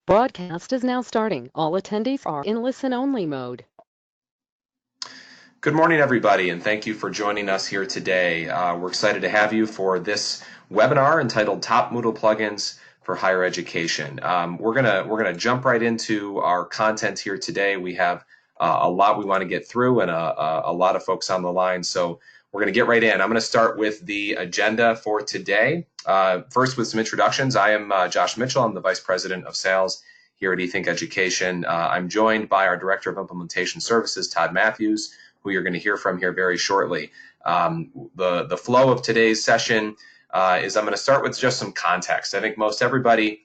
Broadcast is now starting. All attendees are in listen-only mode. Good morning, everybody, and thank you for joining us here today. We're excited to have you for this webinar entitled Top Moodle Plugins for Higher Education. We're gonna jump right into our content here today. We have a lot we want to get through and a lot of folks on the line, so we're going to get right in. I'm going to start with the agenda for today. First, with some introductions. I am Josh Mitchell. I'm the Vice President of Sales here at eThink Education. I'm joined by our Director of Implementation Services, Todd Matthews, who you're going to hear from here very shortly. The flow of today's session is I'm going to start with just some context. I think most everybody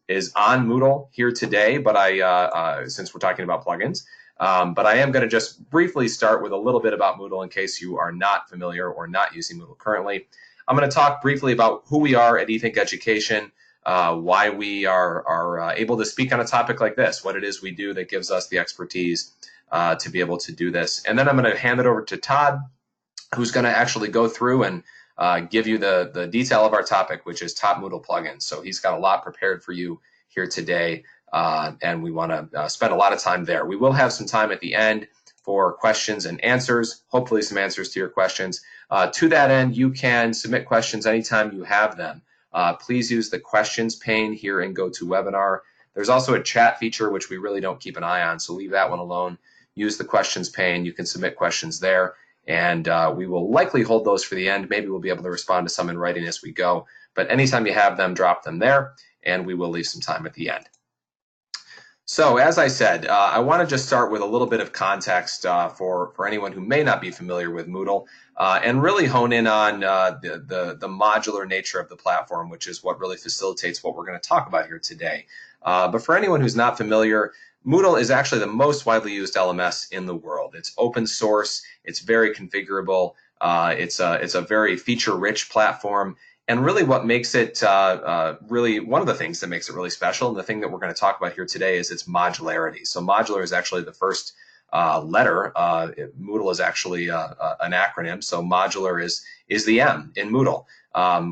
is on Moodle here today, but since we're talking about plugins, but I am going to just briefly start with a little bit about Moodle in case you are not familiar or not using Moodle currently. I'm going to talk briefly about who we are at eThink Education, why we are able to speak on a topic like this, what it is we do that gives us the expertise to be able to do this. And then I'm going to hand it over to Todd, who's going to actually go through and give you the detail of our topic, which is top Moodle plugins. So he's got a lot prepared for you here today, and we want to spend a lot of time there. We will have some time at the end for questions and answers, hopefully some answers to your questions. To that end, you can submit questions anytime you have them. Please use the questions pane here in GoToWebinar. There's also a chat feature, which we really don't keep an eye on, so leave that one alone. Use the questions pane. You can submit questions there, and we will likely hold those for the end. Maybe we'll be able to respond to some in writing as we go, but anytime you have them, drop them there, and we will leave some time at the end. So as I said, I want to just start with a little bit of context for anyone who may not be familiar with Moodle, and really hone in on the modular nature of the platform, which is what really facilitates what we're going to talk about here today. But for anyone who's not familiar, Moodle is actually the most widely used LMS in the world. It's open source, it's very configurable, it's a very feature-rich platform. And really what makes it, really one of the things that makes it really special, and the thing that we're going to talk about here today, is its modularity. So modular is actually the first letter. Moodle is actually an acronym, so modular is the M in Moodle.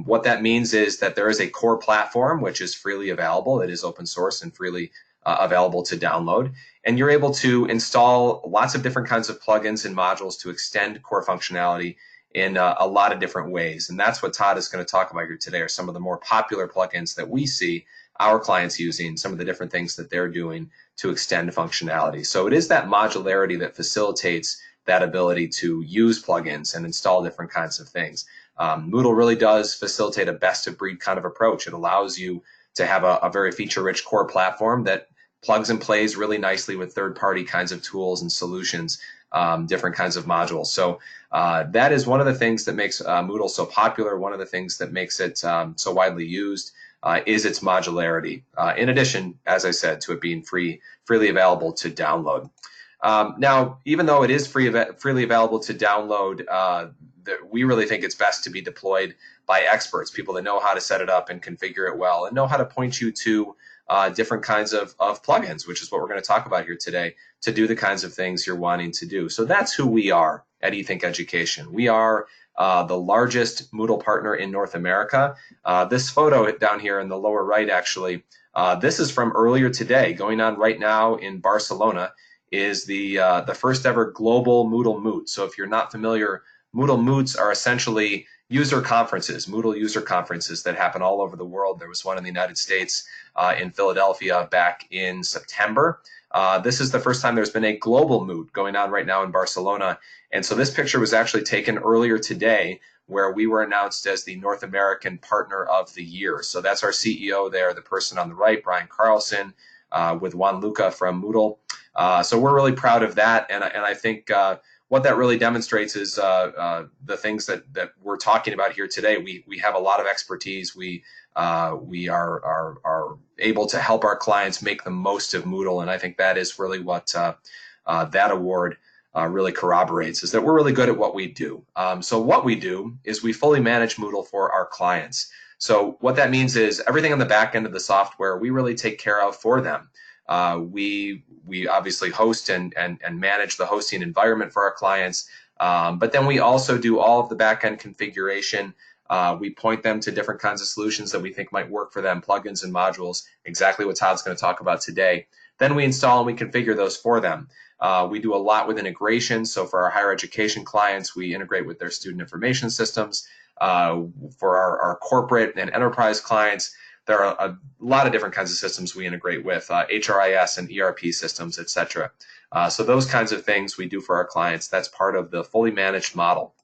What that means is that there is a core platform which is freely available. It is open source and freely available to download. And you're able to install lots of different kinds of plugins and modules to extend core functionality in a lot of different ways. And that's what Todd is going to talk about here today, are some of the more popular plugins that we see our clients using, some of the different things that they're doing to extend functionality. So it is that modularity that facilitates that ability to use plugins and install different kinds of things. Moodle really does facilitate a best-of-breed kind of approach. It allows you to have a very feature-rich core platform that plugs and plays really nicely with third-party kinds of tools and solutions, different kinds of modules. So that is one of the things that makes Moodle so popular. One of the things that makes it so widely used is its modularity. In addition, as I said, to it being freely available to download. Now, even though it is freely available to download, we really think it's best to be deployed by experts, people that know how to set it up and configure it well, and know how to point you to different kinds of plugins, which is what we're going to talk about here today, to do the kinds of things you're wanting to do. So that's who we are at eThink Education. We are the largest Moodle partner in North America. This photo down here in the lower right, actually, this is from earlier today. Going on right now in Barcelona is the first ever global Moodle Moot. So if you're not familiar, Moodle Moots are essentially user conferences, Moodle user conferences that happen all over the world. There was one in the United States in Philadelphia back in September. This is the first time there's been a global Moot going on right now in Barcelona. And so this picture was actually taken earlier today, where we were announced as the North American Partner of the Year. So that's our CEO there, the person on the right, Brian Carlson, with Juan Luca from Moodle. So we're really proud of that. And I think what that really demonstrates is the things that we're talking about here today. We have a lot of expertise. We are able to help our clients make the most of Moodle, and I think that is really what that award really corroborates, is that we're really good at what we do. So what we do is we fully manage Moodle for our clients. So what that means is everything on the back end of the software we really take care of for them. We obviously host and manage the hosting environment for our clients, but then we also do all of the back-end configuration We point them to different kinds of solutions that we think might work for them, plugins and modules, exactly what Todd's going to talk about today. Then we install and we configure those for them. We do a lot with integration. So for our higher education clients, we integrate with their student information systems. For our corporate and enterprise clients, there are a lot of different kinds of systems we integrate with, HRIS and ERP systems, etc. So those kinds of things we do for our clients. That's part of the fully managed model.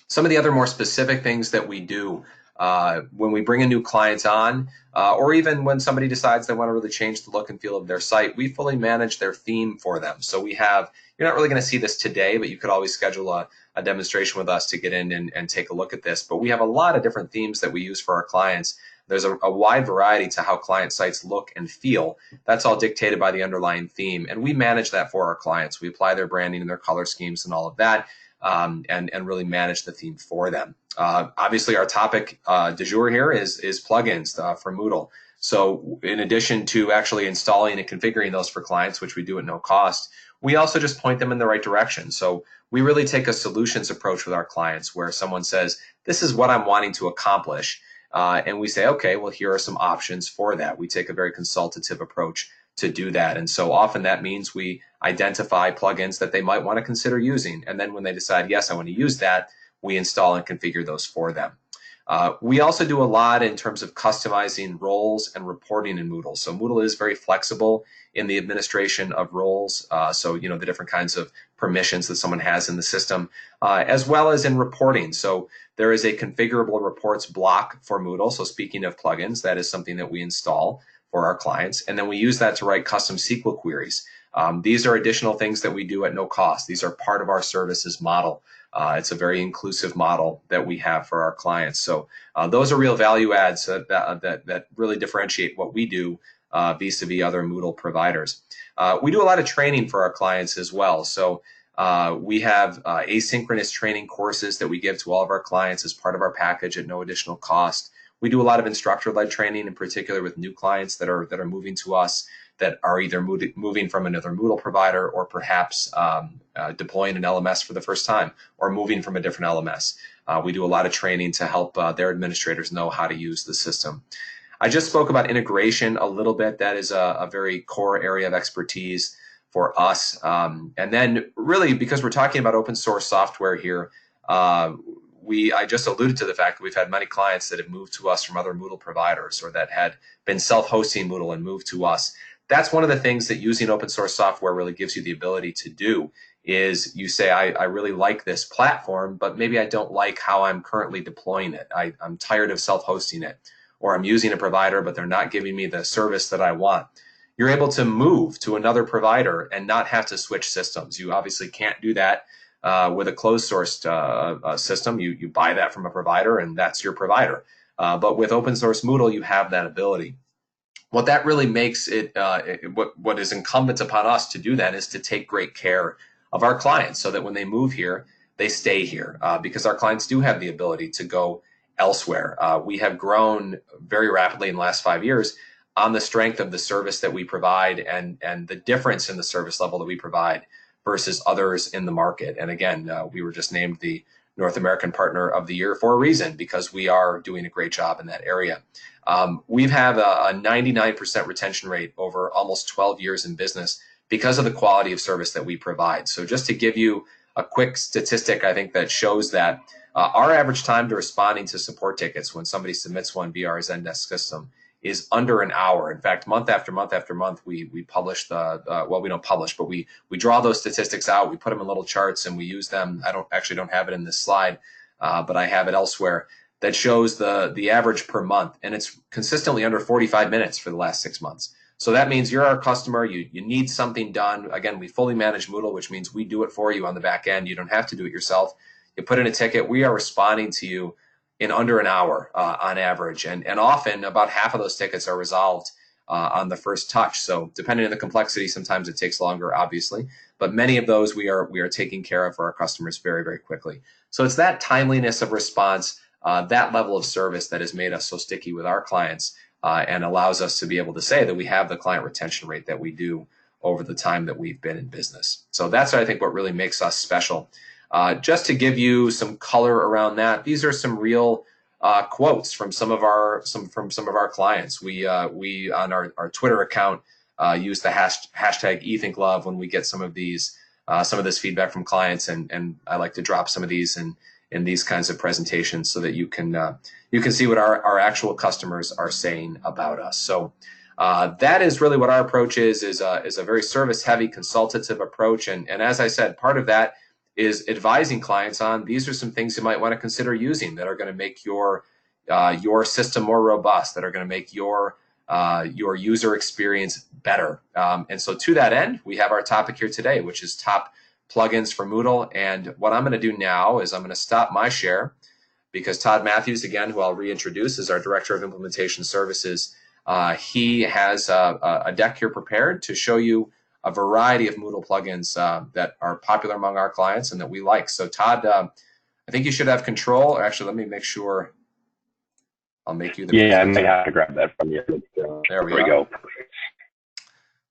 Some of the other more specific things that we do when we bring a new client on, or even when somebody decides they want to really change the look and feel of their site, we fully manage their theme for them. So we have, you're not really going to see this today, but you could always schedule a demonstration with us to get in and take a look at this. But we have a lot of different themes that we use for our clients. There's a wide variety to how client sites look and feel. That's all dictated by the underlying theme, and we manage that for our clients. We apply their branding and their color schemes and all of that, and really manage the theme for them. Obviously, our topic du jour here is plugins for Moodle. So in addition to actually installing and configuring those for clients, which we do at no cost, we also just point them in the right direction. So we really take a solutions approach with our clients where someone says, this is what I'm wanting to accomplish. And we say, okay, well, here are some options for that. We take a very consultative approach to do that. And so often that means we identify plugins that they might want to consider using. And then when they decide, yes, I want to use that, we install and configure those for them. We also do a lot in terms of customizing roles and reporting in Moodle. So Moodle is very flexible in the administration of roles. So, the different kinds of permissions that someone has in the system, as well as in reporting. So there is a configurable reports block for Moodle. So speaking of plugins, that is something that we install for our clients. And then we use that to write custom SQL queries. These are additional things that we do at no cost. These are part of our services model. It's a very inclusive model that we have for our clients. So those are real value adds that really differentiate what we do vis-a-vis other Moodle providers. We do a lot of training for our clients as well. So we have asynchronous training courses that we give to all of our clients as part of our package at no additional cost. We do a lot of instructor-led training, in particular with new clients that are moving to us, that are either moving from another Moodle provider or perhaps deploying an LMS for the first time or moving from a different LMS. We do a lot of training to help their administrators know how to use the system. I just spoke about integration a little bit. That is a very core area of expertise for us. And then really, because we're talking about open source software here, I just alluded to the fact that we've had many clients that have moved to us from other Moodle providers or that had been self-hosting Moodle and moved to us. That's one of the things that using open source software really gives you the ability to do is you say, I really like this platform, but maybe I don't like how I'm currently deploying it. I'm tired of self-hosting it, or I'm using a provider, but they're not giving me the service that I want. You're able to move to another provider and not have to switch systems. You obviously can't do that with a closed source system. You buy that from a provider and that's your provider. But with open source Moodle, you have that ability. What that really makes it, what is incumbent upon us to do that is to take great care of our clients so that when they move here, they stay here because our clients do have the ability to go elsewhere. We have grown very rapidly in the last 5 years on the strength of the service that we provide and the difference in the service level that we provide versus others in the market. And again, we were just named the North American Partner of the Year for a reason, because we are doing a great job in that area. We've had a 99% retention rate over almost 12 years in business because of the quality of service that we provide. So just to give you a quick statistic, I think that shows that our average time to responding to support tickets when somebody submits one via our Zendesk system is under an hour. In fact, month after month after month, we publish well, we don't publish, but we draw those statistics out. We put them in little charts and we use them. I don't have it in this slide, but I have it elsewhere that shows the average per month, and it's consistently under 45 minutes for the last 6 months. So that means you're our customer. You need something done. Again, we fully manage Moodle, which means we do it for you on the back end. You don't have to do it yourself. You put in a ticket. We are responding to you in under an hour on average. And often about half of those tickets are resolved on the first touch. So depending on the complexity, sometimes it takes longer, obviously. But many of those we are taking care of for our customers very, very quickly. So it's that timeliness of response, that level of service that has made us so sticky with our clients and allows us to be able to say that we have the client retention rate that we do over the time that we've been in business. So that's, I think, what really makes us special. Just to give you some color around that, these are some real quotes from some of our clients. We on our Twitter account use the hashtag #EThinkLove when we get some of this feedback from clients, and I like to drop some of these in these kinds of presentations so that you can see what our actual customers are saying about us. So that is really what our approach is a very service heavy consultative approach, and as I said, part of that is advising clients on these are some things you might want to consider using that are going to make your system more robust, that are going to make your user experience better. And so to that end, we have our topic here today, which is top plugins for Moodle. And what I'm going to do now is I'm going to stop my share because Todd Matthews, again, who I'll reintroduce, is our Director of Implementation Services. He has a deck here prepared to show you a variety of Moodle plugins that are popular among our clients and that we like. So Todd, I think you should have control. Or actually, let me make sure. I'll make you the presenter. I may have to grab that from you. There we go. Perfect.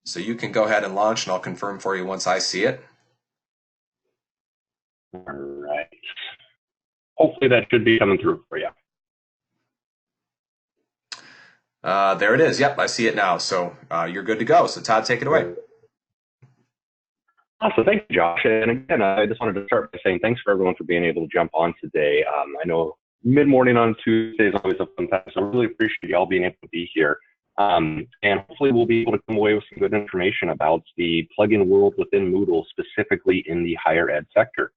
So you can go ahead and launch, and I'll confirm for you once I see it. All right. Hopefully that should be coming through for you. There it is. Yep, I see it now. So you're good to go. So Todd, take it away. Awesome. Thank you, Josh. And again, I just wanted to start by saying thanks for everyone for being able to jump on today. I know mid-morning on Tuesday is always a fun time, so I really appreciate y'all being able to be here. And hopefully we'll be able to come away with some good information about the plugin world within Moodle, specifically in the higher ed sector.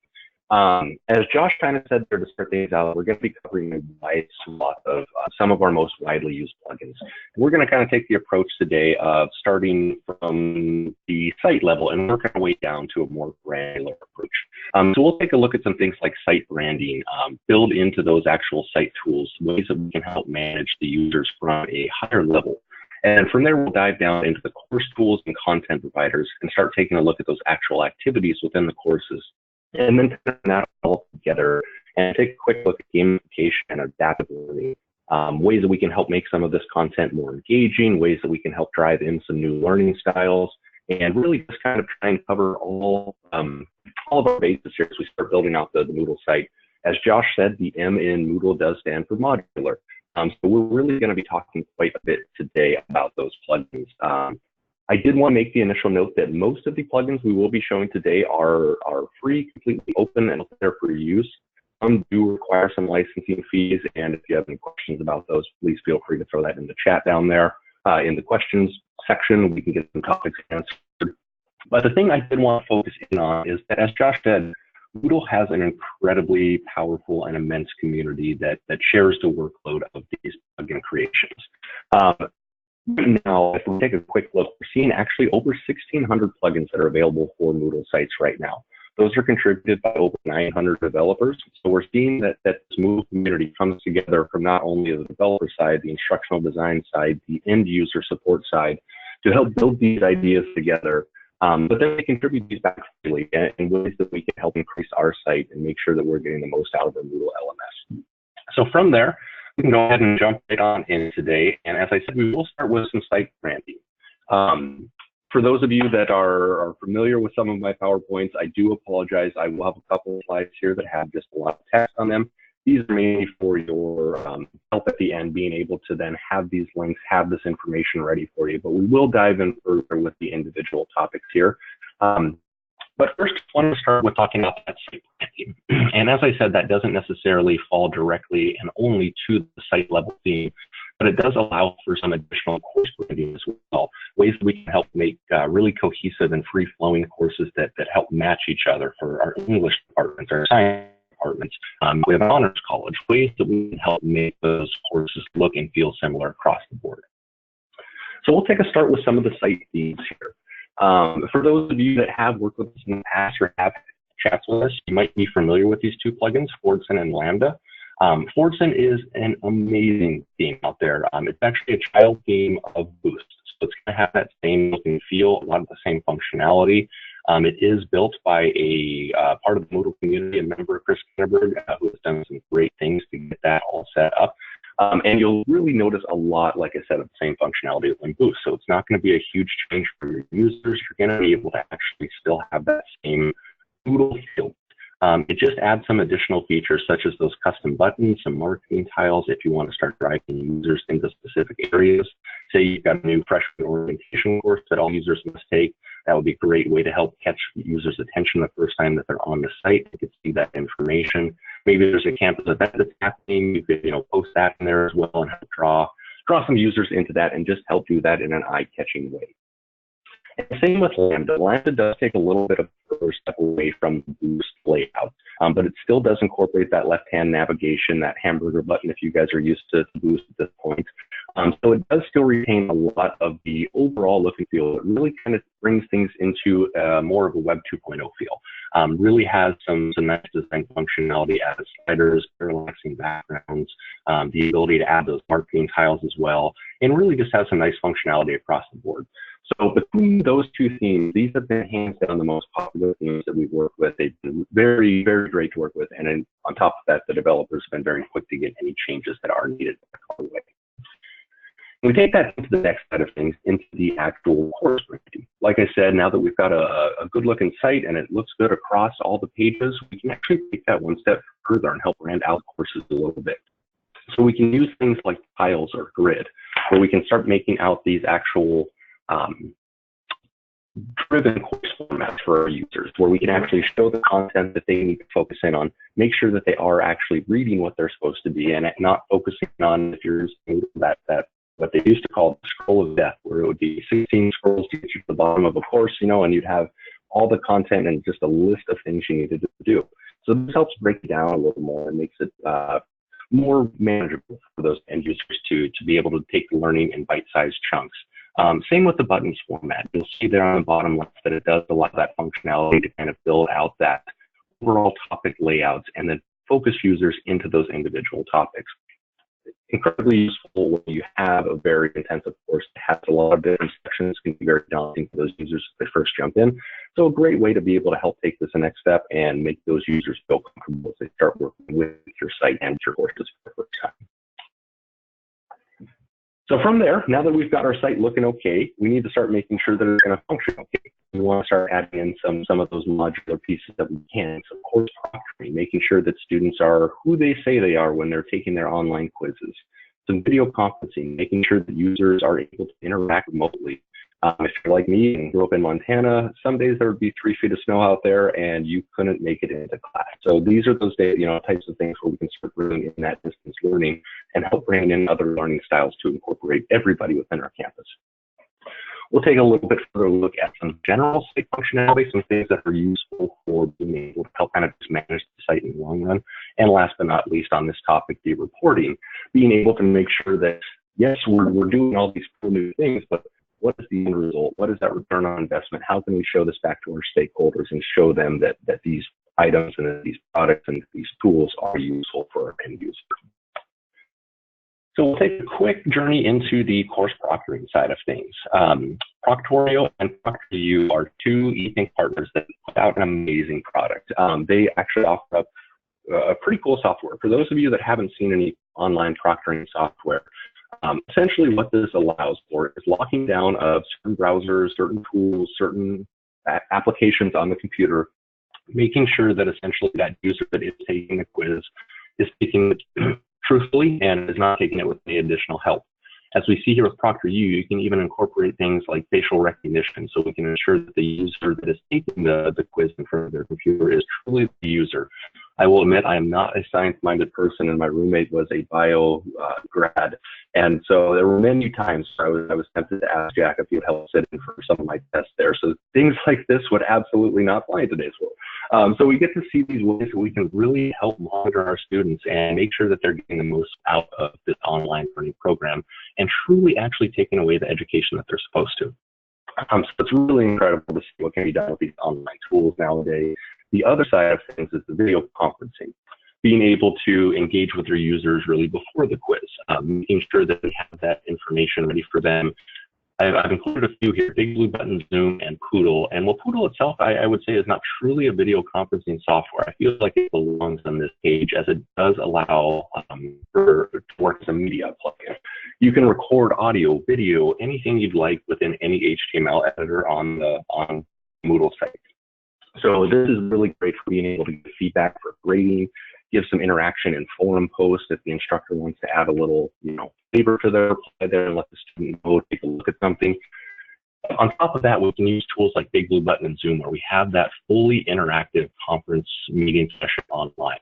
As Josh kind of said there to start things out, we're going to be covering a wide swath of some of our most widely used plugins. And we're going to kind of take the approach today of starting from the site level and work our way down to a more granular approach. So we'll take a look at some things like site branding, build into those actual site tools, ways that we can help manage the users from a higher level. And from there, we'll dive down into the course tools and content providers and start taking a look at those actual activities within the courses. And then put that all together and take a quick look at gamification and adaptive learning, ways that we can help make some of this content more engaging, ways that we can help drive in some new learning styles, and really just kind of try and cover all of our bases here as we start building out the Moodle site. As Josh said, the M in Moodle does stand for modular. So we're really going to be talking quite a bit today about those plugins. I did want to make the initial note that most of the plugins we will be showing today are free, completely open, and there for use. Some do require some licensing fees, and if you have any questions about those, please feel free to throw that in the chat down there. In the questions section, we can get some topics answered. But the thing I did want to focus in on is that, as Josh said, Moodle has an incredibly powerful and immense community that shares the workload of these plugin creations. Now, if we take a quick look, we're seeing actually over 1,600 plugins that are available for Moodle sites right now. Those are contributed by over 900 developers. So we're seeing that this Moodle community comes together from not only the developer side, the instructional design side, the end user support side, to help build these ideas together. But then they contribute these back freely in ways that we can help increase our site and make sure that we're getting the most out of our Moodle LMS. So from there, we can go ahead and jump right on in today. And as I said, we will start with some site branding. For those of you that are familiar with some of my PowerPoints, I do apologize. I will have a couple of slides here that have just a lot of text on them. These are mainly for your help at the end, being able to then have these links, have this information ready for you. But we will dive in further with the individual topics here. But first, I want to start with talking about that site branding. And as I said, that doesn't necessarily fall directly and only to the site level theme, but it does allow for some additional course branding as well, ways that we can help make really cohesive and free-flowing courses that help match each other for our English departments, our science departments. We have an honors college, ways that we can help make those courses look and feel similar across the board. So we'll take a start with some of the site themes here. For those of you that have worked with us in the past or have chats with us, you might be familiar with these two plugins, Fordson and Lambda. Fordson is an amazing theme out there. It's actually a child theme of Boost. So it's going to have that same look and feel, a lot of the same functionality. It is built by a part of the Moodle community, a member, Chris Kinneberg, who has done some great things to get that all set up. And you'll really notice a lot, like I said, of the same functionality as Boost. So it's not going to be a huge change for your users. You're going to be able to actually still have that same Moodle feel. It just adds some additional features such as those custom buttons, some marketing tiles if you want to start driving users into specific areas. Say you've got a new freshman orientation course that all users must take. That would be a great way to help catch users' attention the first time that they're on the site. They could see that information. Maybe there's a campus event that's happening. You could, post that in there as well and help draw some users into that and just help do that in an eye-catching way. And same with Lambda. Lambda does take a little bit of a first step away from the Boost layout, but it still does incorporate that left-hand navigation, that hamburger button if you guys are used to Boost at this point. So it does still retain a lot of the overall look and feel. It really kind of brings things into more of a Web 2.0 feel. Really has some nice design functionality as sliders, relaxing backgrounds, the ability to add those marketing tiles as well, and really just has some nice functionality across the board. So between those two themes, these have been hands down the most popular themes that we've worked with. They've been very, very great to work with. And then on top of that, the developers have been very quick to get any changes that are needed our way. We take that into the next side of things, into the actual course branding. Like I said, now that we've got a good looking site and it looks good across all the pages, we can actually take that one step further and help brand out courses a little bit. So we can use things like tiles or grid, where we can start making out these actual driven course formats for our users, where we can actually show the content that they need to focus in on, make sure that they are actually reading what they're supposed to be, and not focusing on, if you're using that what they used to call the scroll of death, where it would be 16 scrolls to get you to the bottom of a course, and you'd have all the content and just a list of things you needed to do. So this helps break it down a little more and makes it more manageable for those end users to be able to take the learning in bite-sized chunks. Same with the buttons format. You'll see there on the bottom left that it does a lot of that functionality to kind of build out that overall topic layouts and then focus users into those individual topics. Incredibly useful when you have a very intensive course that has a lot of different sections. Can be very daunting for those users as they first jump in. So a great way to be able to help take this the next step and make those users feel comfortable as they start working with your site and your courses for the first time. So from there, now that we've got our site looking okay, we need to start making sure that it's going to function okay. We want to start adding in some of those modular pieces that we can. So course proctoring, making sure that students are who they say they are when they're taking their online quizzes. Some video conferencing, making sure that users are able to interact remotely. If you're like me and grew up in Montana, some days there would be 3 feet of snow out there and you couldn't make it into class. So these are those days, types of things where we can start bringing in that distance learning and help bring in other learning styles to incorporate everybody within our campus. We'll take a little bit further look at some general site functionality, some things that are useful for being able to help kind of just manage the site in the long run. And last but not least on this topic, the reporting, being able to make sure that, yes, we're doing all these cool new things, but what is the end result? What is that return on investment? How can we show this back to our stakeholders and show them that these items and that these products and these tools are useful for our end users? So we'll take a quick journey into the course proctoring side of things. Proctorial and ProctorU are two e-think partners that put out an amazing product. They actually offer up a pretty cool software. For those of you that haven't seen any online proctoring software, essentially what this allows for is locking down of certain browsers, certain tools, certain applications on the computer, making sure that essentially that user that is taking the quiz is taking it truthfully and is not taking it with any additional help. As we see here with ProctorU, you can even incorporate things like facial recognition, so we can ensure that the user that is taking the quiz in front of their computer is truly the user. I will admit I am not a science-minded person, and my roommate was a bio grad, and so there were many times I was tempted to ask Jack if he would help sit in for some of my tests there. So things like this would absolutely not fly in today's world. So we get to see these ways that we can really help monitor our students and make sure that they're getting the most out of this online learning program and truly actually taking away the education that they're supposed to. So it's really incredible to see what can be done with these online tools nowadays. The other side of things is the video conferencing, being able to engage with your users really before the quiz, making sure that we have that information ready for them. I've included a few here, BigBlueButton Zoom and Moodle. And while Moodle itself, I would say, is not truly a video conferencing software, I feel like it belongs on this page as it does allow to work as a media plugin. You can record audio, video, anything you'd like within any HTML editor on the Moodle site. So So this is really great for being able to give feedback for grading, give some interaction in forum posts if the instructor wants to add a little, favor to their reply there and let the student know, take a look at something. On top of that, we can use tools like BigBlueButton and Zoom, where we have that fully interactive conference meeting session online.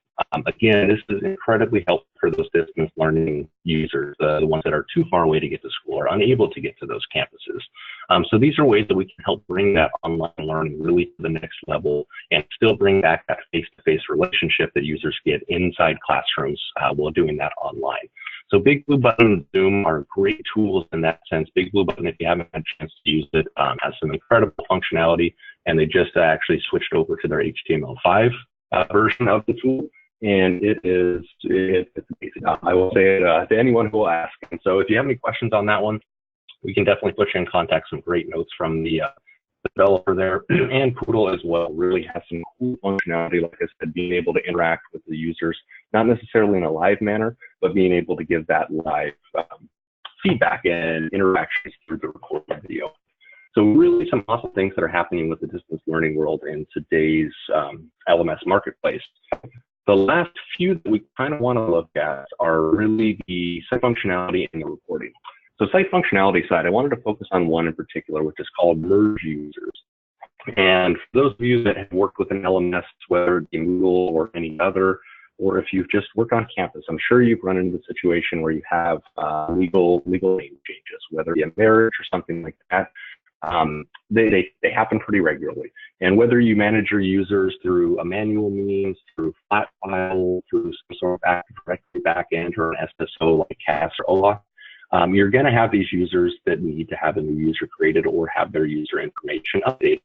Again, this is incredibly helpful for those distance learning users, the ones that are too far away to get to school or unable to get to those campuses. So these are ways that we can help bring that online learning really to the next level and still bring back that face-to-face relationship that users get inside classrooms while doing that online. So BigBlueButton and Zoom are great tools in that sense. BigBlueButton, if you haven't had a chance to use it, has some incredible functionality, and they just actually switched over to their HTML5 version of the tool, and it's amazing. I will say it to anyone who will ask. And so if you have any questions on that one, we can definitely put you in contact. Some great notes from the developer there, and Moodle as well really has some cool functionality, like I said, being able to interact with the users, not necessarily in a live manner, but being able to give that live feedback and interactions through the recorded video. So really some awesome things that are happening with the distance learning world in today's LMS marketplace. The last few that we kind of want to look at are really the site functionality and the reporting. So site functionality side, I wanted to focus on one in particular, which is called Brewers Users. And for those of you that have worked with an LMS, whether it be Moodle or any other, or if you've just worked on campus, I'm sure you've run into the situation where you have legal name changes, whether it be a marriage or something like that. They happen pretty regularly. And whether you manage your users through a manual means, through flat file, through some sort of Active Directory backend or an SSO like CAS or OAuth, you're going to have these users that need to have a new user created or have their user information updated.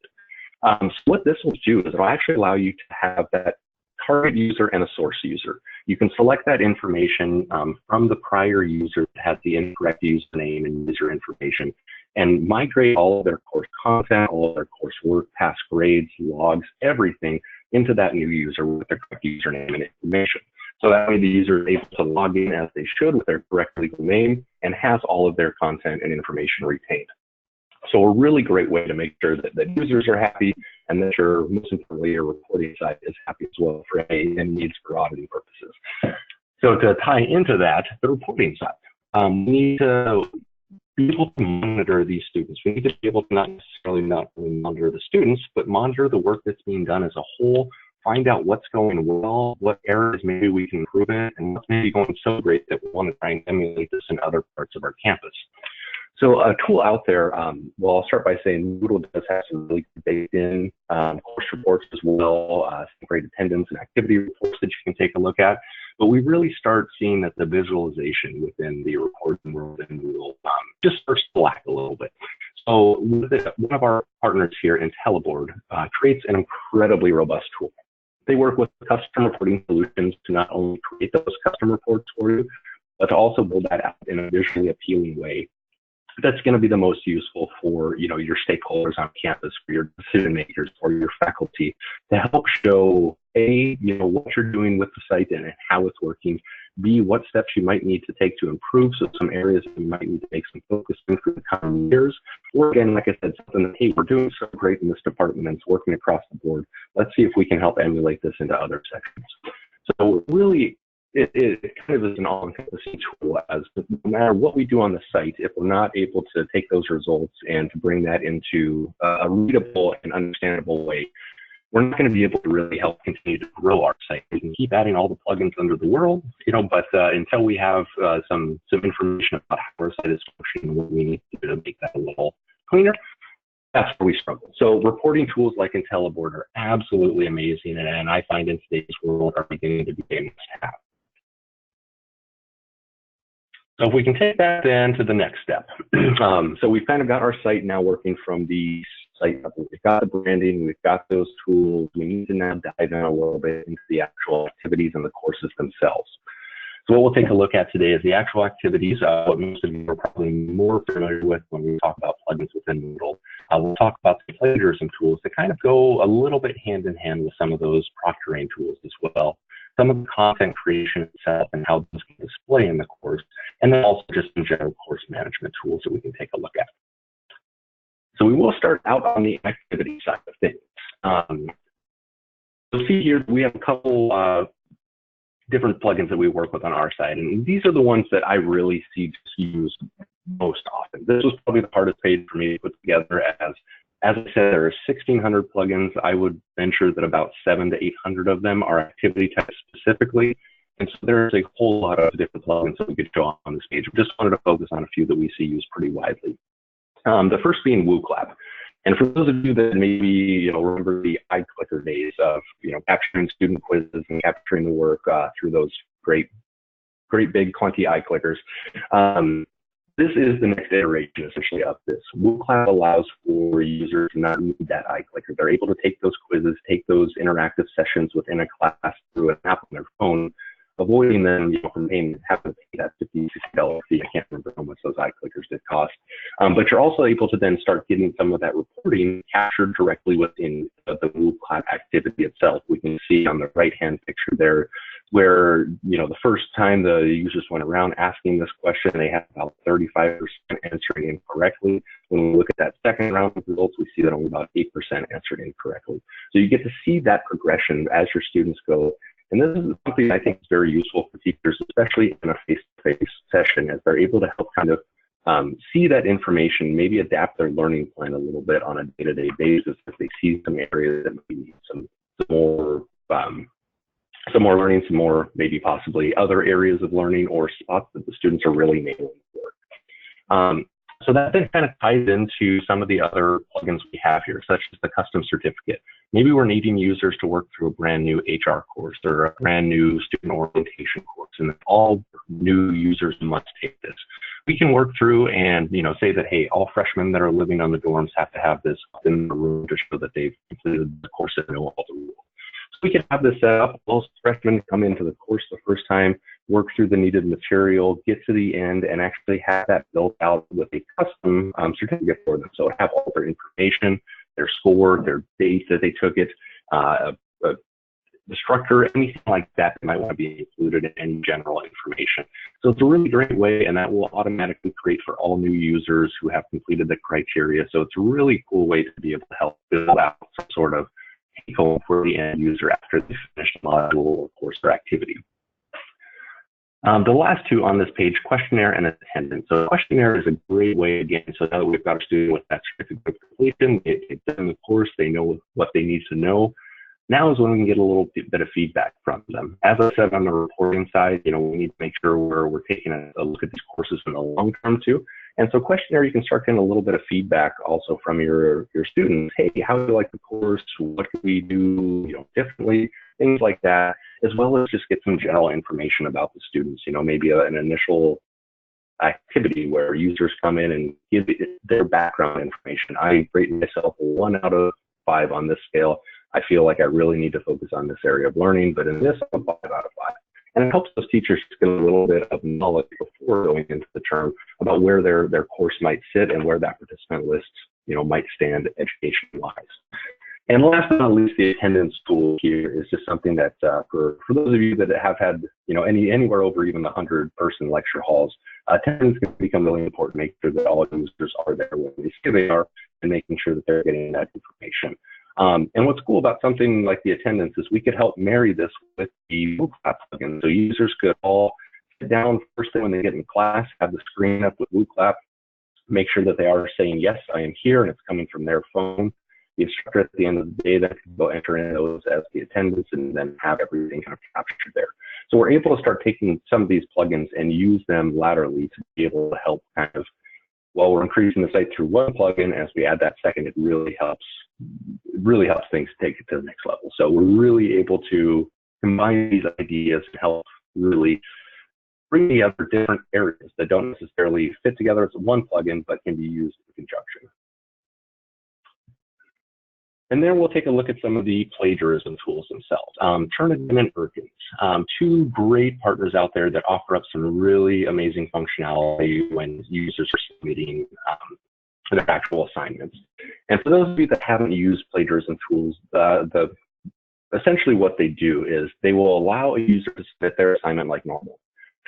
So what this will do is it'll actually allow you to have that target user and a source user. You can select that information from the prior user that has the incorrect username and user information and migrate all of their course content, all of their coursework, past grades, logs, everything into that new user with their correct username and information. So that way the user is able to log in as they should with their correct legal name and has all of their content and information retained. So a really great way to make sure that users are happy and that your, most importantly, your reporting side is happy as well for any needs for auditing purposes. So to tie into that, the reporting side, we need to be able to monitor these students. We need to be able to not only monitor the students, but monitor the work that's being done as a whole, find out what's going well, what areas maybe we can improve in, and what's maybe going so great that we want to try and emulate this in other parts of our campus. So a tool out there, well, I'll start by saying Moodle does have some really baked-in course reports as well, some great attendance and activity reports that you can take a look at. But we really start seeing that the visualization within the reporting world in Moodle just starts to lack a little bit. So one of our partners here, IntelliBoard, creates an incredibly robust tool. They work with custom reporting solutions to not only create those custom reports for you, but to also build that out in a visually appealing way that's going to be the most useful for your stakeholders on campus, for your decision makers, or your faculty, to help show A, what you're doing with the site and how it's working, B, what steps you might need to take to improve, so some areas you might need to make some focus in for the coming years, or again, like I said, something that, hey, we're doing so great in this department and it's working across the board. Let's see if we can help emulate this into other sections. So really, it kind of is an all-encompassing tool, as no matter what we do on the site, if we're not able to take those results and to bring that into a readable and understandable way, we're not going to be able to really help continue to grow our site. We can keep adding all the plugins under the world, but until we have some information about how our site is functioning, what we need to do to make that a little cleaner, that's where we struggle. So reporting tools like IntelliBoard are absolutely amazing, and I find in today's world are beginning to be a must-have. So if we can take that then to the next step. So we've kind of got our site now working from the site level. We've got the branding, we've got those tools. We need to now dive in a little bit into the actual activities and the courses themselves. So what we'll take a look at today is the actual activities, what most of you are probably more familiar with when we talk about plugins within Moodle. We'll talk about the plagiarism tools that kind of go a little bit hand in hand with some of those proctoring tools as well. Some of the content creation itself and how this can display in the course, and then also just some general course management tools that we can take a look at. So we will start out on the activity side of things. You'll see here we have a couple different plugins that we work with on our side, and these are the ones that I really see used most often. This was probably the hardest page for me to put together, as I said, there are 1,600 plugins. I would venture that about 700 to 800 of them are activity types specifically, and so there's a whole lot of different plugins that we could show on this page. We just wanted to focus on a few that we see used pretty widely. The first being WooClap. And for those of you that maybe remember the iClicker days of capturing student quizzes and capturing the work through those great big clunky iClickers, this is the next iteration essentially of this. WooClap allows for users to not need that iClicker. They're able to take those quizzes, take those interactive sessions within a class through an app on their phone, avoiding them from having to pay that $50, $60 fee. I can't remember how much those iClickers did cost. But you're also able to then start getting some of that reporting captured directly within the WooClap activity itself. We can see on the right-hand picture there where, the first time the users went around asking this question, they had about 35% answering incorrectly. When we look at that second round of results, we see that only about 8% answered incorrectly. So you get to see that progression as your students go. And this is something I think is very useful for teachers, especially in a face-to-face session, as they're able to help kind of see that information, maybe adapt their learning plan a little bit on a day-to-day basis if they see some areas that maybe need some more learning, some more maybe possibly other areas of learning or spots that the students are really nailing for. So that then kind of ties into some of the other plugins we have here, such as the custom certificate. Maybe we're needing users to work through a brand new HR course or a brand new student orientation course, and all new users must take this. We can work through and say that, hey, all freshmen that are living on the dorms have to have this in the room to show that they've completed the course and know all the rules. So we can have this set up. Most freshmen come into the course the first time, work through the needed material, get to the end, and actually have that built out with a custom certificate for them. So have all their information, their score, their date that they took it, the structure, anything like that might want to be included in any general information. So it's a really great way, and that will automatically create for all new users who have completed the criteria. So it's a really cool way to be able to help build out some sort of take home for the end user after they finish the module or course or activity. The last two on this page, questionnaire and attendance. So questionnaire is a great way, again, so now that we've got a student with that certificate of completion, they've done the course, they know what they need to know. Now is when we can get a little bit of feedback from them. As I said on the reporting side, we need to make sure we're taking a look at these courses in the long term too. And so questionnaire, you can start getting a little bit of feedback also from your students. Hey, how do you like the course? What could we do differently? Things like that, as well as just get some general information about the students. Maybe an initial activity where users come in and give their background information. I rate myself a 1 out of 5 on this scale. I feel like I really need to focus on this area of learning, but in this, I'm 5 out of 5. And it helps those teachers get a little bit of knowledge before going into the term about where their course might sit and where that participant list, might stand education-wise. And last but not least, the attendance tool here is just something that for those of you that have had, anywhere over even the 100-person lecture halls, attendance can become really important. Make sure that all users are there when they say they are, and making sure that they're getting that information. And what's cool about something like the attendance is we could help marry this with the WooClap plugin. So users could all sit down first thing when they get in class, have the screen up with WooClap, make sure that they are saying, yes, I am here, and it's coming from their phone. The instructor at the end of the day then can go enter in those as the attendance and then have everything kind of captured there. So we're able to start taking some of these plugins and use them laterally to be able to help kind of, while we're increasing the site through one plugin, as we add that second, it really helps things take it to the next level. So we're really able to combine these ideas and help really bring together different areas that don't necessarily fit together as one plugin, but can be used in conjunction. And then we'll take a look at some of the plagiarism tools themselves. Turnitin and Erkins, 2 great partners out there that offer up some really amazing functionality when users are submitting their actual assignments. And for those of you that haven't used plagiarism tools, essentially what they do is they will allow a user to submit their assignment like normal.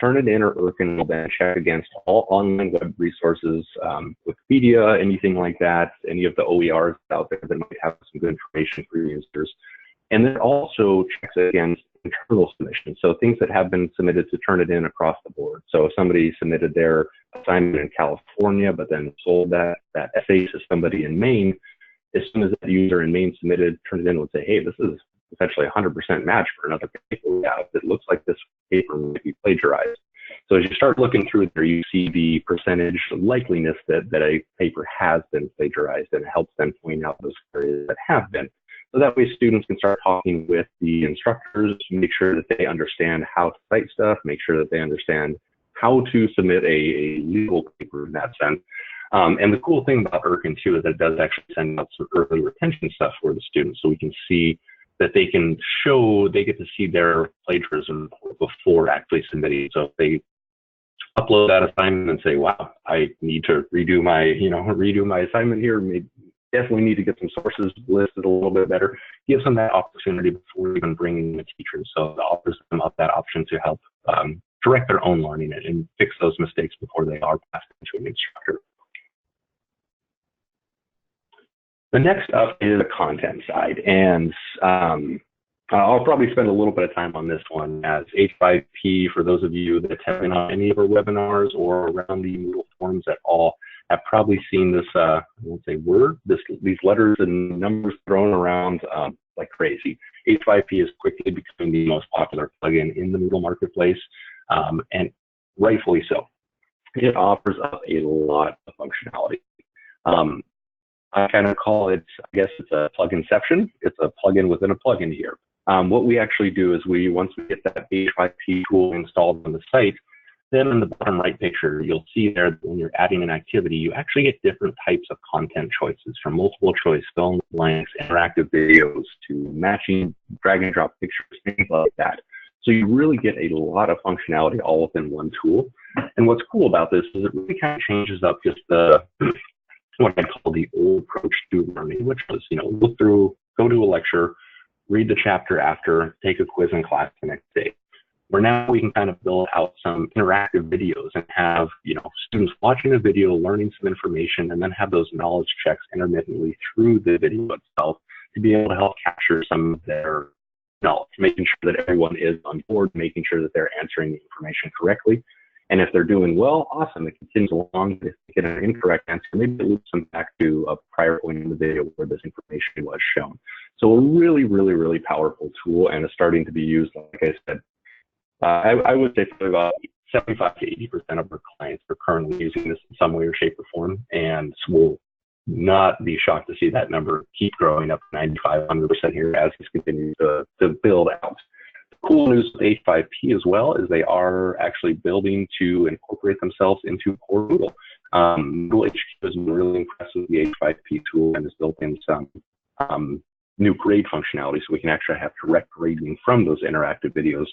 Turnitin or Erkin will then check against all online web resources, Wikipedia, anything like that, any of the OERs out there that might have some good information for users. And then also checks against internal submissions. So things that have been submitted to turn it in across the board. So if somebody submitted their assignment in California, but then sold that essay to somebody in Maine, as soon as that user in Maine submitted, turned it in, would say, hey, this is essentially 100% match for another paper we have. It looks like this paper might be plagiarized. So as you start looking through there, you see the percentage likeliness that a paper has been plagiarized, and it helps them point out those areas that have been. So that way students can start talking with the instructors to make sure that they understand how to cite stuff, make sure that they understand how to submit a legal paper in that sense. And the cool thing about Irkin too is that it does actually send out some early retention stuff for the students, so we can see that they can show, they get to see their plagiarism before actually submitting. So if they upload that assignment and say, wow, I need to redo my assignment here, maybe definitely need to get some sources listed a little bit better, gives them that opportunity before even bringing in a teacher. So it offers them up that option to help direct their own learning and fix those mistakes before they are passed into an instructor. The next up is the content side, and I'll probably spend a little bit of time on this one, as H5P, for those of you that have been on any of our webinars or around the Moodle forums at all, have probably seen this, I won't say word, these letters and numbers thrown around like crazy. H5P is quickly becoming the most popular plugin in the Moodle marketplace, and rightfully so. It offers up a lot of functionality. I kind of call it, I guess it's a pluginception. It's a plugin within a plugin here. What we actually do is once we get that H5P tool installed on the site, then in the bottom right picture, you'll see there that when you're adding an activity, you actually get different types of content choices, from multiple choice, fill in the blanks, interactive videos, to matching drag and drop pictures, things like that. So you really get a lot of functionality all within one tool. And what's cool about this is it really kind of changes up just the what I call the old approach to learning, which was, look through, go to a lecture, read the chapter after, take a quiz in class the next day. Where now we can kind of build out some interactive videos and have, students watching a video, learning some information, and then have those knowledge checks intermittently through the video itself to be able to help capture some of their knowledge, making sure that everyone is on board, making sure that they're answering the information correctly. And if they're doing well, awesome, it continues along. If they get an incorrect answer, maybe it loops them back to a prior point in the video where this information was shown. So a really, really, really powerful tool, and is starting to be used, like I said. I would say probably about 75 to 80% of our clients are currently using this in some way or shape or form, and will not be shocked to see that number keep growing up to 95, 100% here as this continues to build out. Cool news with H5P as well is they are actually building to incorporate themselves into core Moodle. Moodle HQ has been really impressed with the H5P tool and has built in some new grade functionality, so we can actually have direct grading from those interactive videos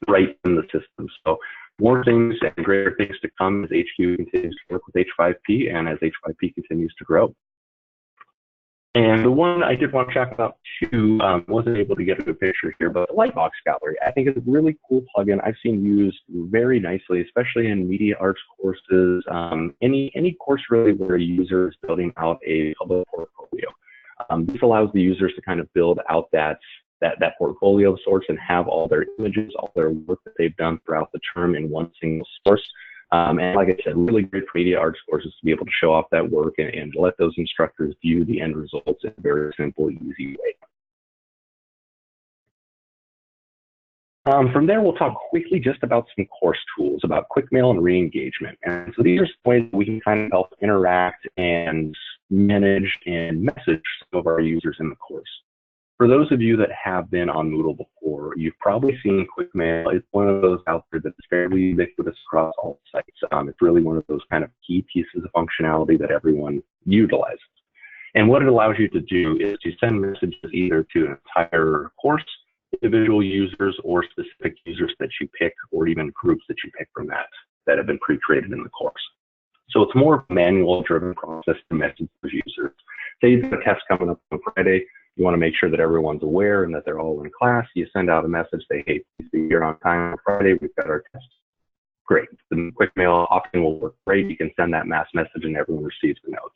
right in the system. So more things and greater things to come as HQ continues to work with H5P and as H5P continues to grow. And the one I did want to talk about too, wasn't able to get a good picture here, but the Lightbox Gallery, I think is a really cool plugin I've seen used very nicely, especially in media arts courses, any course really where a user is building out a public portfolio. This allows the users to kind of build out that portfolio of sorts and have all their images, all their work that they've done throughout the term in one single source. And like I said, really great for media arts courses to be able to show off that work and let those instructors view the end results in a very simple, easy way. From there, we'll talk quickly just about some course tools, about Quickmail and re-engagement. And so these are some ways we can kind of help interact and manage and message some of our users in the course. For those of you that have been on Moodle before, you've probably seen Quickmail. It's one of those out there that's fairly ubiquitous across all sites. It's really one of those kind of key pieces of functionality that everyone utilizes. And what it allows you to do is to send messages either to an entire course, individual users, or specific users that you pick, or even groups that you pick from that have been pre-created in the course. So it's more of a manual-driven process to message those users. Say you've got a test coming up on Friday. You want to make sure that everyone's aware and that they're all in class. You send out a message, say, hey, please be here on time on Friday. We've got our test. Great. The Quickmail option will work great. You can send that mass message and everyone receives the notes.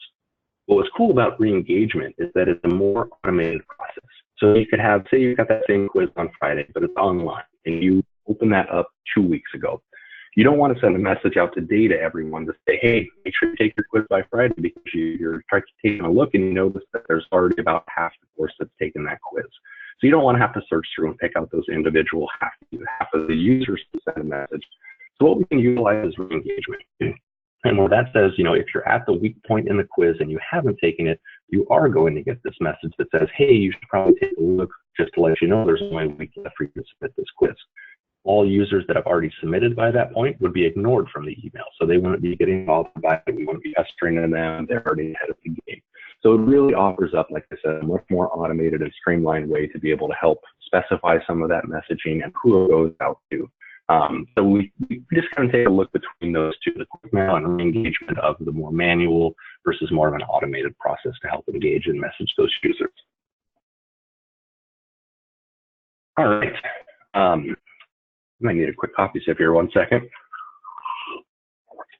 What was cool about re-engagement is that it's a more automated process. So you could have, say you've got that same quiz on Friday, but it's online, and you open that up 2 weeks ago. You don't want to send a message out today to everyone to say, hey, make sure you take your quiz by Friday, because you're taking a look and you notice that there's already about half the course that's taken that quiz. So you don't want to have to search through and pick out those individual half of the users to send a message. So what we can utilize is re-engagement. And what that says, if you're at the weak point in the quiz and you haven't taken it, you are going to get this message that says, hey, you should probably take a look, just to let you know there's only a week left for you to submit this quiz. All users that have already submitted by that point would be ignored from the email. So they wouldn't be getting involved by it. We wouldn't be pestering them. They're already ahead of the game. So it really offers up, like I said, a much more automated and streamlined way to be able to help specify some of that messaging and who it goes out to. So we just kind of take a look between those two, the Quickmail and re-engagement of the more manual versus more of an automated process to help engage and message those users. All right. I might need a quick coffee sip here, 1 second.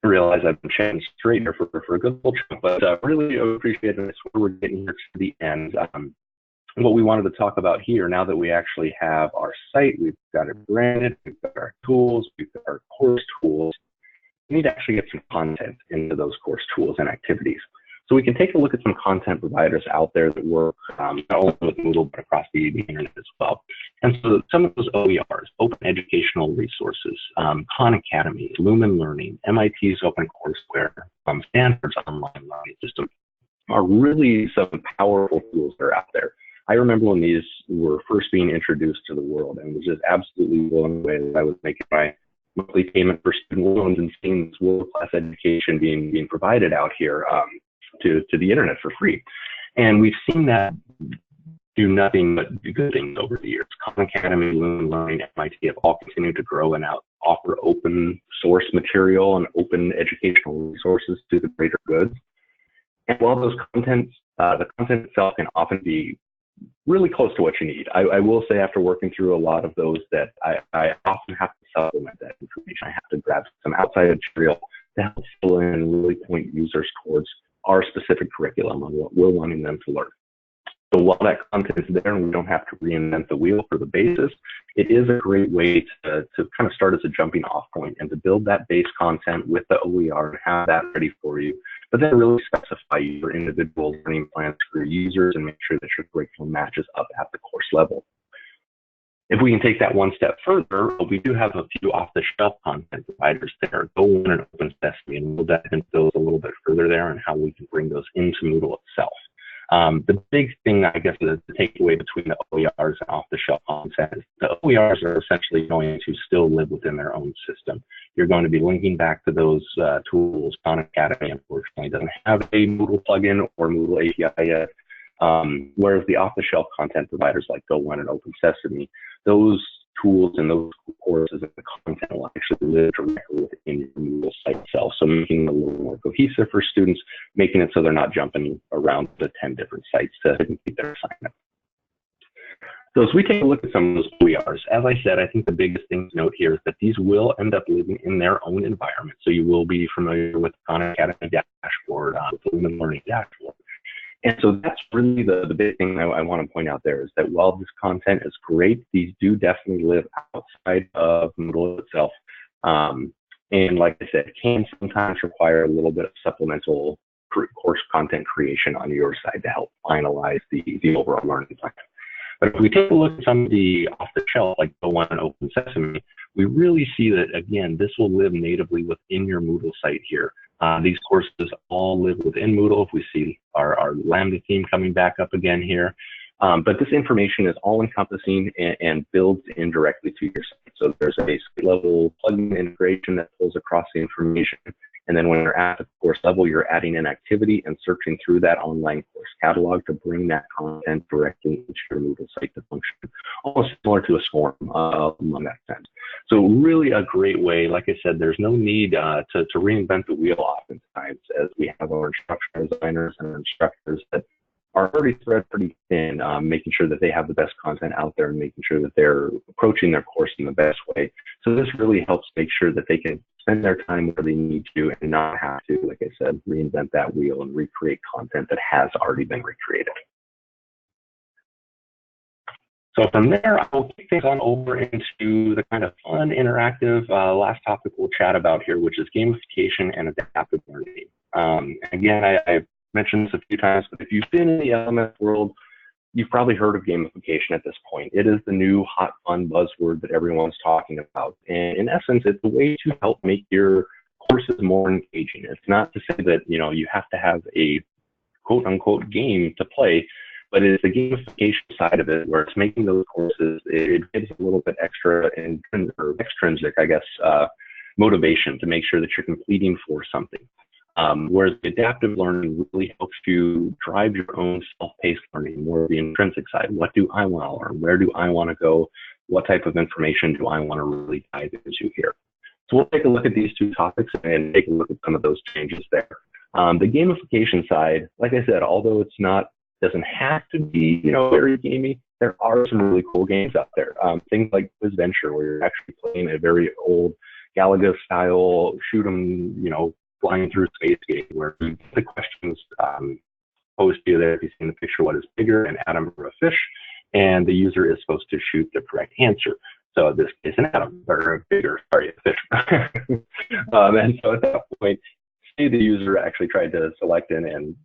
I realize I've been chatting straight here for a good little chunk, but really appreciate it. We're getting here to the end. What we wanted to talk about here, now that we actually have our site, we've got it branded, we've got our tools, we've got our course tools, we need to actually get some content into those course tools and activities. So we can take a look at some content providers out there that work not only with Moodle, but across the internet as well. And so some of those OERs, Open Educational Resources, Khan Academy, Lumen Learning, MIT's OpenCourseWare, Stanford's Online Learning System are really some powerful tools that are out there. I remember when these were first being introduced to the world, and was just absolutely blown away that I was making my monthly payment for student loans and seeing this world-class education being provided out here to the internet for free. And we've seen that do nothing but do good things over the years. Khan Academy, Lumen Learning, MIT have all continued to grow and offer open source material and open educational resources to the greater good. And while those the content itself can often be really close to what you need, I will say after working through a lot of those that I often have to supplement that information. I have to grab some outside material to help fill in and really point users towards our specific curriculum on what we're wanting them to learn. So while that content is there and we don't have to reinvent the wheel for the basis, it is a great way to kind of start as a jumping off point and to build that base content with the OER and have that ready for you, but then really specify your individual learning plans for your users and make sure that your curriculum matches up at the course level. If we can take that one step further, we do have a few off-the-shelf content providers there. Go1 and Open Sesame, and we'll dive into those a little bit further there and how we can bring those into Moodle itself. The big thing, I guess, the takeaway between the OERs and off-the-shelf content is the OERs are essentially going to still live within their own system. You're going to be linking back to those tools. Khan Academy, unfortunately, doesn't have a Moodle plugin or Moodle API yet. Whereas the off-the-shelf content providers like Go1 and Open Sesame, those tools and those courses and the content will actually live directly within your Moodle site itself. So making it a little more cohesive for students, making it so they're not jumping around to 10 different sites to complete their assignment. So as we take a look at some of those OERs, as I said, I think the biggest thing to note here is that these will end up living in their own environment. So you will be familiar with the Khan Academy dashboard, with the Lumen Learning dashboard. And so that's really the big thing I want to point out there is that while this content is great, these do definitely live outside of Moodle itself. And like I said, can sometimes require a little bit of supplemental course content creation on your side to help finalize the overall learning plan. But if we take a look at some of the off-the-shelf, like Go1 and Open Sesame, we really see that, again, this will live natively within your Moodle site here. These courses all live within Moodle. If we see our Lambda theme coming back up again here. But this information is all encompassing and builds in directly to your site. So there's a site level plugin integration that pulls across the information. And then when you're at the course level, you're adding an activity and searching through that online course catalog to bring that content directly into your Moodle site to function, almost similar to a SCORM in that sense. So really a great way. Like I said, there's no need to reinvent the wheel oftentimes, as we have our instructional designers and our instructors that are already spread pretty thin, making sure that they have the best content out there and making sure that they're approaching their course in the best way. So this really helps make sure that they can spend their time where they need to and not have to, like I said, reinvent that wheel and recreate content that has already been recreated. So from there, I will kick things on over into the kind of fun, interactive last topic we'll chat about here, which is gamification and adaptive learning. Again, I've mentioned this a few times, but if you've been in the LMS world, you've probably heard of gamification at this point. It is the new hot, fun buzzword that everyone's talking about. And in essence, it's a way to help make your courses more engaging. It's not to say that, you know, you have to have a quote unquote game to play, but it's the gamification side of it where it's making those courses, it gives a little bit extra or extrinsic, I guess, motivation to make sure that you're completing for something. Whereas the adaptive learning really helps you drive your own self-paced learning, more of the intrinsic side. What do I want to learn? Where do I want to go? What type of information do I want to really dive into here? So we'll take a look at these two topics and take a look at some of those changes there. The gamification side, like I said, although it's not, doesn't have to be, you know, very gamey, there are some really cool games out there. Things like Quiz Venture, where you're actually playing a very old Galaga style shoot 'em, you know, flying through space game, where the questions posed to you there. If you've seen the picture, what is bigger, an atom or a fish? And the user is supposed to shoot the correct answer. So in this case, an atom, or a bigger, sorry, a fish. And so at that point, say the user actually tried to select and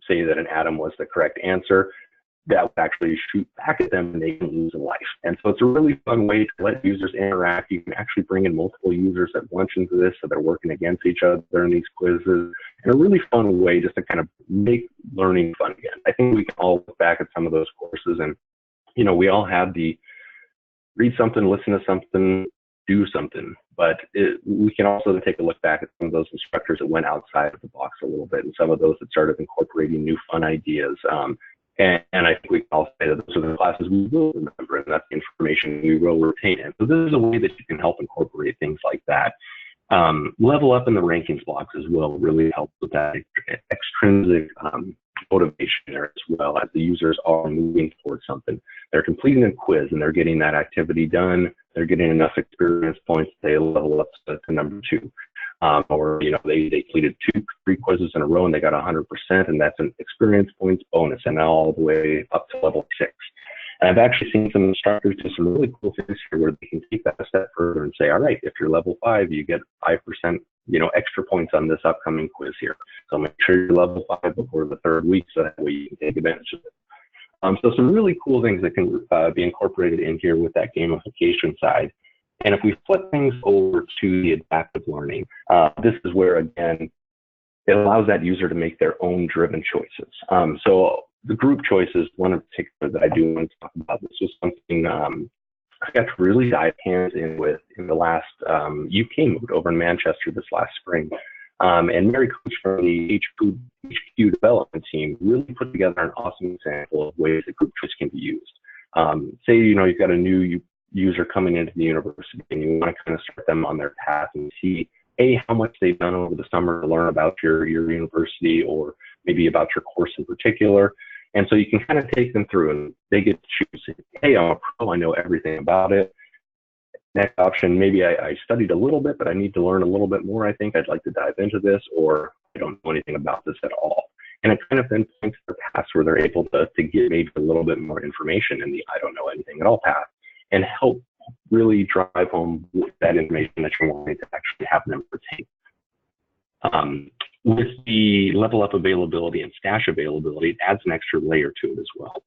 say that an atom was the correct answer, that would actually shoot back at them and they can lose a life. And so it's a really fun way to let users interact. You can actually bring in multiple users at once into this, so they're working against each other in these quizzes, and a really fun way just to kind of make learning fun again. I think we can all look back at some of those courses and, you know, we all have the read something, listen to something, do something, but we can also take a look back at some of those instructors that went outside of the box a little bit, and some of those that started incorporating new fun ideas. And I think we can all say that those are the classes we will remember, and that's the information we will retain. And so this is a way that you can help incorporate things like that. Level up in the rankings blocks as well really helps with that extrinsic motivation there as well, as the users are moving towards something. They're completing a quiz and they're getting that activity done. They're getting enough experience points to level up to number 2. Or, you know, they completed 3 quizzes in a row and they got 100%, and that's an experience points bonus, and now all the way up to level 6. And I've actually seen some instructors do some really cool things here where they can take that a step further and say, all right, if you're level 5, you get 5%, you know, extra points on this upcoming quiz here. So make sure you're level 5 before the 3rd week, so that way you can take advantage of it. So some really cool things that can be incorporated in here with that gamification side. And if we flip things over to the adaptive learning, this is where, again, it allows that user to make their own driven choices. So the group choices, one in particular that I do want to talk about, this was something I got to really dive hands in with in the last UK Mood over in Manchester this last spring. And Mary Coach from the HQ development team really put together an awesome example of ways that group choice can be used. Say, you know, you've got a new user coming into the university and you want to kind of start them on their path and see, A, how much they've done over the summer to learn about your university, or maybe about your course in particular. And so you can kind of take them through and they get to choose, hey, I'm a pro, I know everything about it. Next option, maybe I studied a little bit, but I need to learn a little bit more. I think I'd like to dive into this, or I don't know anything about this at all. And it kind of then points to paths where they're able to get maybe a little bit more information in the I don't know anything at all path, and help really drive home that information that you're wanting to actually have them retain. With the level up availability and stash availability, it adds an extra layer to it as well.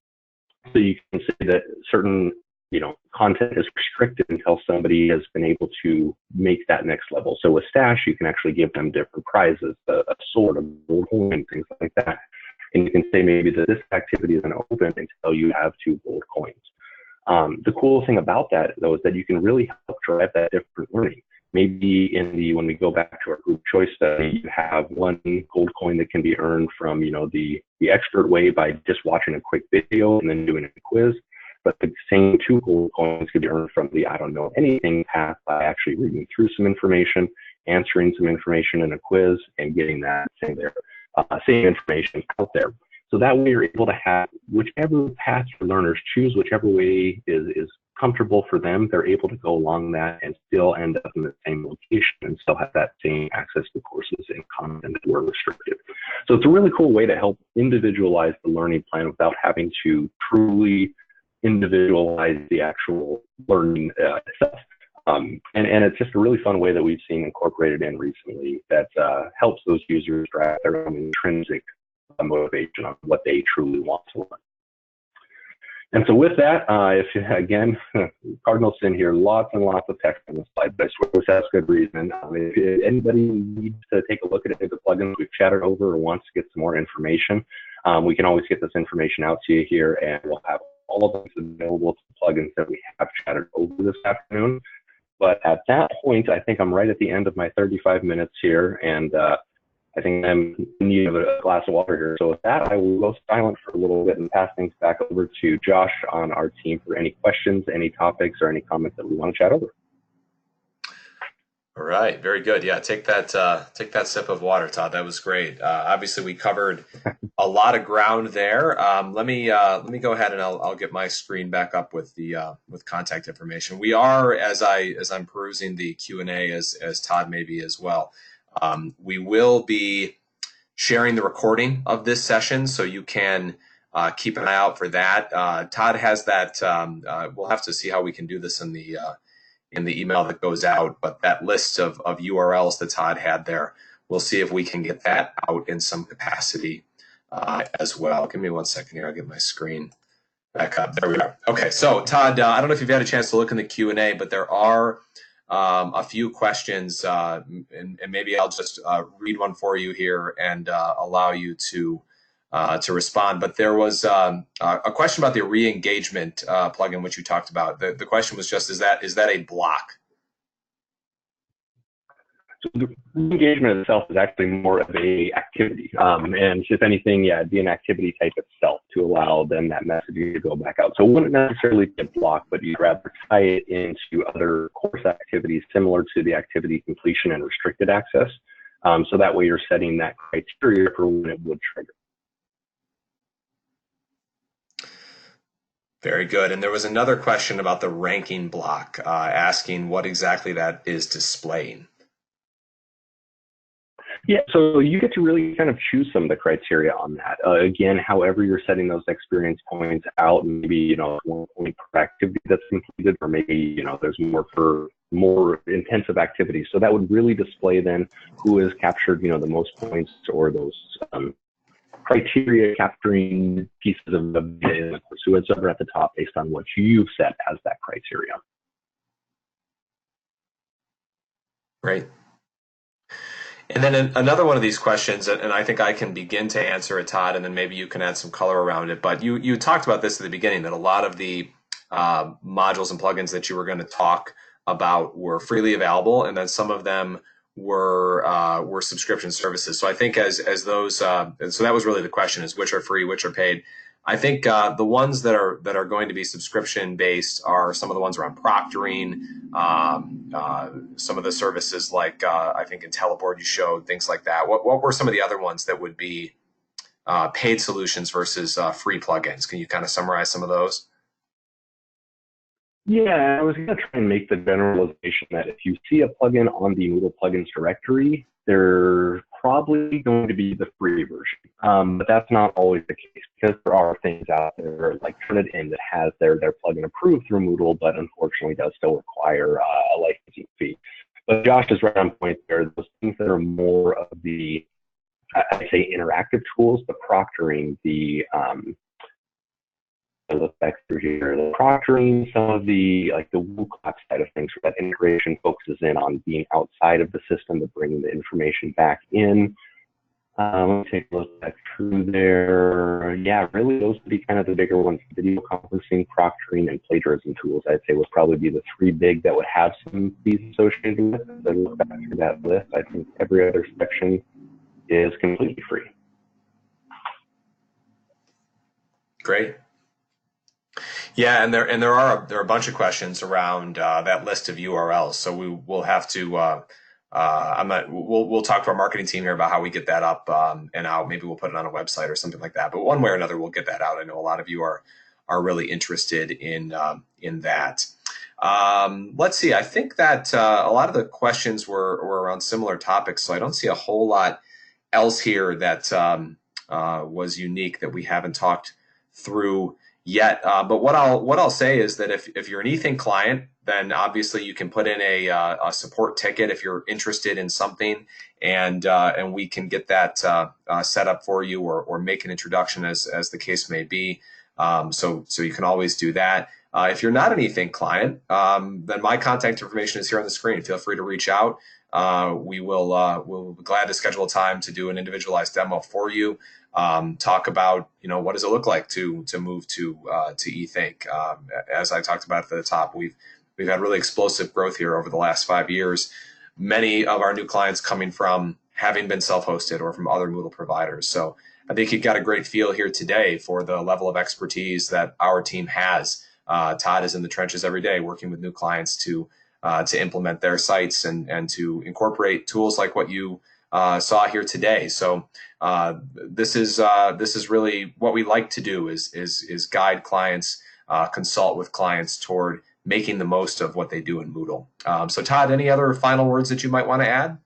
So you can say that certain, you know, content is restricted until somebody has been able to make that next level. So with stash, you can actually give them different prizes, a sword, a gold coin, things like that. And you can say maybe that this activity isn't open until you have 2 gold coins. The cool thing about that, though, is that you can really help drive that different learning. Maybe when we go back to our group choice study, you have 1 gold coin that can be earned from, you know, the expert way by just watching a quick video and then doing a quiz. But the same 2 gold coins could be earned from the I don't know anything path by actually reading through some information, answering some information in a quiz, and getting that same information out there. So that way you're able to have whichever path your learners choose, whichever way is comfortable for them, they're able to go along that and still end up in the same location and still have that same access to courses and content that were restricted. So it's a really cool way to help individualize the learning plan without having to truly individualize the actual learning itself. And it's just a really fun way that we've seen incorporated in recently that helps those users drive their own intrinsic motivation on what they truly want to learn. And so with that, again, cardinal sin here, lots and lots of text on the slide, but I swear this has good reason. If anybody needs to take a look at any of the plugins we've chatted over or wants to get some more information, we can always get this information out to you here, and we'll have all of those available to the plugins that we have chatted over this afternoon. But at that point, I think I'm right at the end of my 35 minutes here, and I think I'm in need of a glass of water here. So with that, I will go silent for a little bit and pass things back over to Josh on our team for any questions, any topics, or any comments that we want to chat over. All right, very good. Yeah, take that sip of water, Todd. That was great. Obviously, we covered a lot of ground there. Let me go ahead and I'll get my screen back up with the with contact information. We are, as I'm perusing the Q&A, as Todd may be as well. We will be sharing the recording of this session, so you can keep an eye out for that. Todd has that. We'll have to see how we can do this in the email that goes out, but that list of URLs that Todd had there, we'll see if we can get that out in some capacity as well. Give me 1 second here. I'll get my screen back up. There we are. Okay, so Todd, I don't know if you've had a chance to look in the Q&A, but there are a few questions, and maybe I'll just read one for you here and allow you to respond. But there was a question about the re-engagement plugin, which you talked about. The question was just, is that a block? So the engagement itself is actually more of a activity, and if anything, yeah, it'd be an activity type itself to allow then that messaging to go back out. So it wouldn't necessarily be a block, but you'd rather tie it into other course activities similar to the activity completion and restricted access. So that way you're setting that criteria for when it would trigger. Very good. And there was another question about the ranking block, asking what exactly that is displaying. Yeah, so you get to really kind of choose some of the criteria on that. Again, however you're setting those experience points out, maybe, 1 point per activity that's completed, or maybe, there's more for more intensive activities. So that would really display then who has captured, the most points, or those criteria capturing pieces of the data. So it's over at the top based on what you've set as that criteria. Great. And then another one of these questions, and I think I can begin to answer it, Todd, and then maybe you can add some color around it. But you talked about this at the beginning, that a lot of the modules and plugins that you were going to talk about were freely available, and then some of them were subscription services. So I think as those, so that was really the question: is which are free, which are paid. I think the ones that are going to be subscription based are some of the ones around proctoring, some of the services like I think IntelliBoard you showed, things like that. What were some of the other ones that would be paid solutions versus free plugins? Can you kind of summarize some of those? Yeah, I was going to try and make the generalization that if you see a plugin on the Moodle plugins directory, they're probably going to be the free version. But that's not always the case, because there are things out there like Turnitin that has their plugin approved through Moodle, but unfortunately does still require a licensing fee. But Josh is right on point there. Those things that are more of the, I'd say, interactive tools, the proctoring, the look back through here, the proctoring, some of the the WooClap side of things, where that integration focuses in on being outside of the system but bringing the information back in. Let's take a look back through there. Yeah, really those would be kind of the bigger ones. Video conferencing, proctoring, and plagiarism tools, I'd say, would probably be the 3 big that would have some fees associated with it. But look back through that list, I think every other section is completely free. Great. Yeah, and there are a bunch of questions around that list of URLs. So we'll have to we'll talk to our marketing team here about how we get that up and out. Maybe we'll put it on a website or something like that. But one way or another, we'll get that out. I know a lot of you are really interested in that. Let's see. I think that a lot of the questions were around similar topics, so I don't see a whole lot else here that was unique that we haven't talked through yet. But what I'll say is that if you're an eThink client, then obviously you can put in a support ticket if you're interested in something, and we can get that set up for you, or make an introduction as the case may be. So you can always do that. If you're not an eThink client, then my contact information is here on the screen. Feel free to reach out. We'll be glad to schedule a time to do an individualized demo for you. Talk about, what does it look like to move to eThink. As I talked about at the top, we've had really explosive growth here over the last 5 years. Many of our new clients coming from having been self-hosted or from other Moodle providers. So I think you've got a great feel here today for the level of expertise that our team has. Todd is in the trenches every day working with new clients to implement their sites and to incorporate tools like what you saw here today. So this is really what we like to do, is guide clients, consult with clients toward making the most of what they do in Moodle. So Todd, any other final words that you might want to add?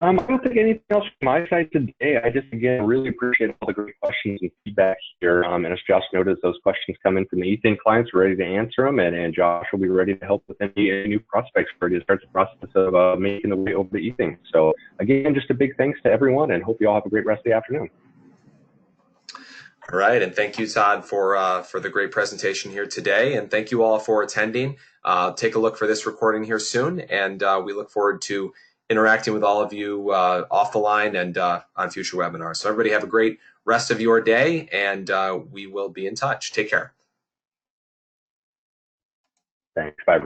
I don't think anything else from my side today. I just, again, really appreciate all the great questions and feedback here. And as Josh noted, those questions come in from the eThink clients. We're ready to answer them, and Josh will be ready to help with any new prospects ready to start the process of making the way over to eThink. So again, just a big thanks to everyone, and hope you all have a great rest of the afternoon. All right, and thank you, Todd, for the great presentation here today, and thank you all for attending. Take a look for this recording here soon, and we look forward to interacting with all of you off the line and on future webinars. So everybody have a great rest of your day, and we will be in touch. Take care. Thanks. Bye.